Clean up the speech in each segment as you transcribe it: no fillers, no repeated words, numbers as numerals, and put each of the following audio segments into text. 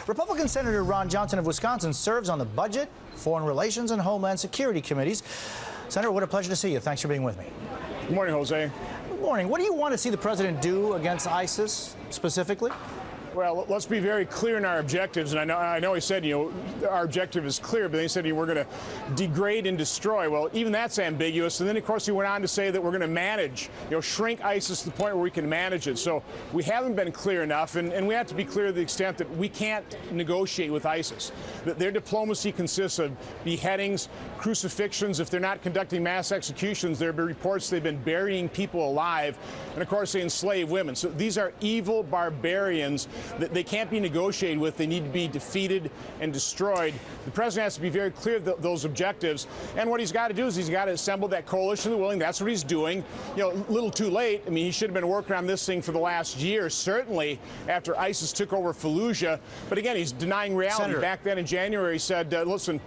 Republican Senator Ron Johnson of Wisconsin serves on the Budget, Foreign Relations, and Homeland Security committees. Senator, what a pleasure to see you. Thanks for being with me. Good morning, Jose. Good morning. What do you want to see the president do against ISIS specifically? Well, let's be very clear in our objectives. And I know he said, our objective is clear, but then he said we're going to degrade and destroy. Well, even that's ambiguous. And then, of course, he went on to say that we're going to manage, shrink ISIS to the point where we can manage it. So we haven't been clear enough, and we have to be clear to the extent that we can't negotiate with ISIS. That their diplomacy consists of beheadings, crucifixions. If they're not conducting mass executions, there have been reports they've been burying people alive. And, of course, they enslave women. So these are evil barbarians that they can't be negotiated with. They need to be defeated and destroyed. The president has to be very clear of those objectives. And what he's got to do is he's got to assemble that coalition of the willing. That's what he's doing. A little too late. I mean, he should have been working on this thing for the last year, certainly after ISIS took over Fallujah. But again, he's denying reality. Senator. Back then in January, he said, listen,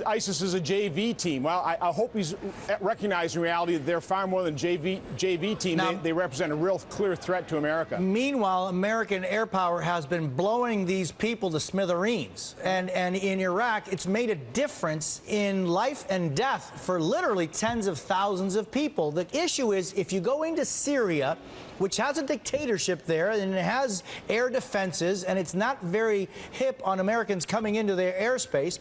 ISIS is a JV team. Well, I hope he's recognizing reality that they're far more than JV team. Now, they represent a real clear threat to America. Meanwhile, American air power has been blowing these people to smithereens. And in Iraq, it's made a difference in life and death for literally tens of thousands of people. The issue is, if you go into Syria, which has a dictatorship there, and it has air defenses, and it's not very hip on Americans coming into their airspace,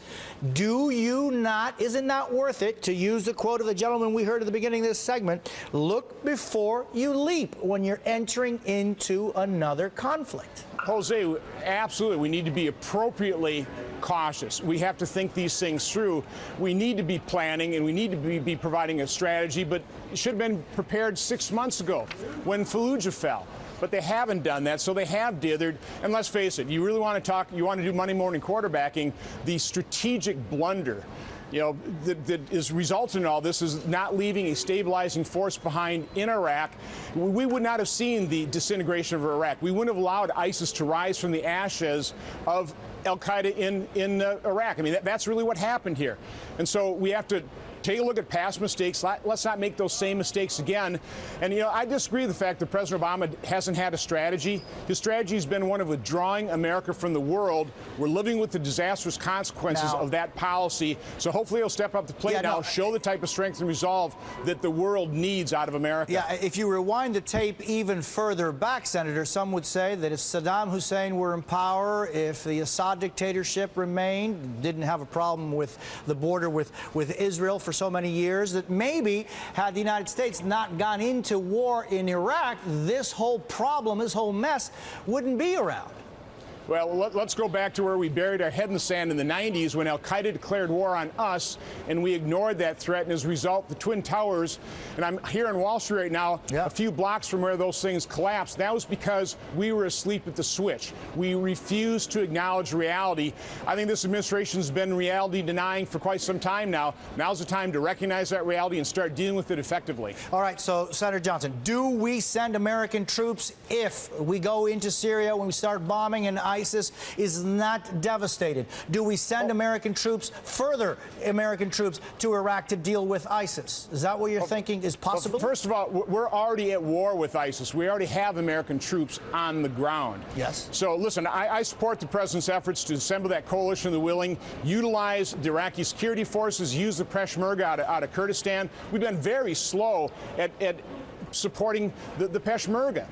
is it not worth it, to use the quote of the gentleman we heard at the beginning of this segment, look before you leap when you're entering into another conflict? Jose, absolutely. We need to be appropriately cautious. We have to think these things through. We need to be planning, and we need to be providing a strategy, but it should have been prepared 6 months ago when Fallujah fell. But they haven't done that, so they have dithered. And let's face it, you really want to do Monday morning quarterbacking, the strategic blunder that is resulting in all this is not leaving a stabilizing force behind in Iraq. We would not have seen the disintegration of Iraq. We wouldn't have allowed ISIS to rise from the ashes of al-Qaeda in Iraq. I mean, that's really what happened here. And so we have to take a look at past mistakes. Let's not make those same mistakes again. And, I disagree with the fact that President Obama hasn't had a strategy. His strategy has been one of withdrawing America from the world. We're living with the disastrous consequences of that policy. So hopefully he'll step up the plate show the type of strength and resolve that the world needs out of America. Yeah, if you rewind the tape even further back, Senator, some would say that if Saddam Hussein were in power, if the Assad dictatorship remained, didn't have a problem with the border with Israel for so many years, that maybe had the United States not gone into war in Iraq, this whole problem, this whole mess wouldn't be around. Well, let's go back to where we buried our head in the sand in the 90s when al-Qaeda declared war on us, and we ignored that threat. And as a result, the Twin Towers, and I'm here in Wall Street right now, a few blocks from where those things collapsed. That was because we were asleep at the switch. We refused to acknowledge reality. I think this administration's been reality denying for quite some time now. Now's the time to recognize that reality and start dealing with it effectively. All right, so Senator Johnson, do we send American troops if we go into Syria, when we start bombing and ISIS is not devastated? Do we send American troops, further American troops, to Iraq to deal with ISIS? Is that what you're thinking is possible? Well, first of all, we're already at war with ISIS. We already have American troops on the ground. Yes. So listen, I support the president's efforts to assemble that coalition of the willing, utilize the Iraqi security forces, use the Peshmerga out of Kurdistan. We've been very slow at supporting the Peshmerga.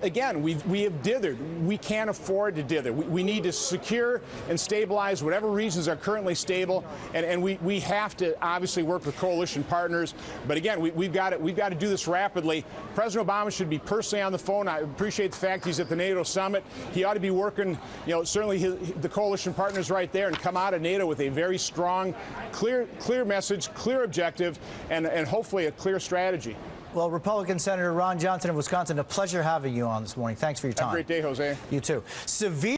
Again, we have dithered. We can't afford to dither. We need to secure and stabilize whatever regions are currently stable, and we have to obviously work with coalition partners. But again, we've got to do this rapidly. President Obama should be personally on the phone. I appreciate the fact he's at the NATO summit. He ought to be working, certainly the coalition partners right there, and come out of NATO with a very strong, clear message, clear objective, and hopefully a clear strategy. Well, Republican Senator Ron Johnson of Wisconsin, a pleasure having you on this morning. Thanks for your time. Have a great day, Jose. You too. Severe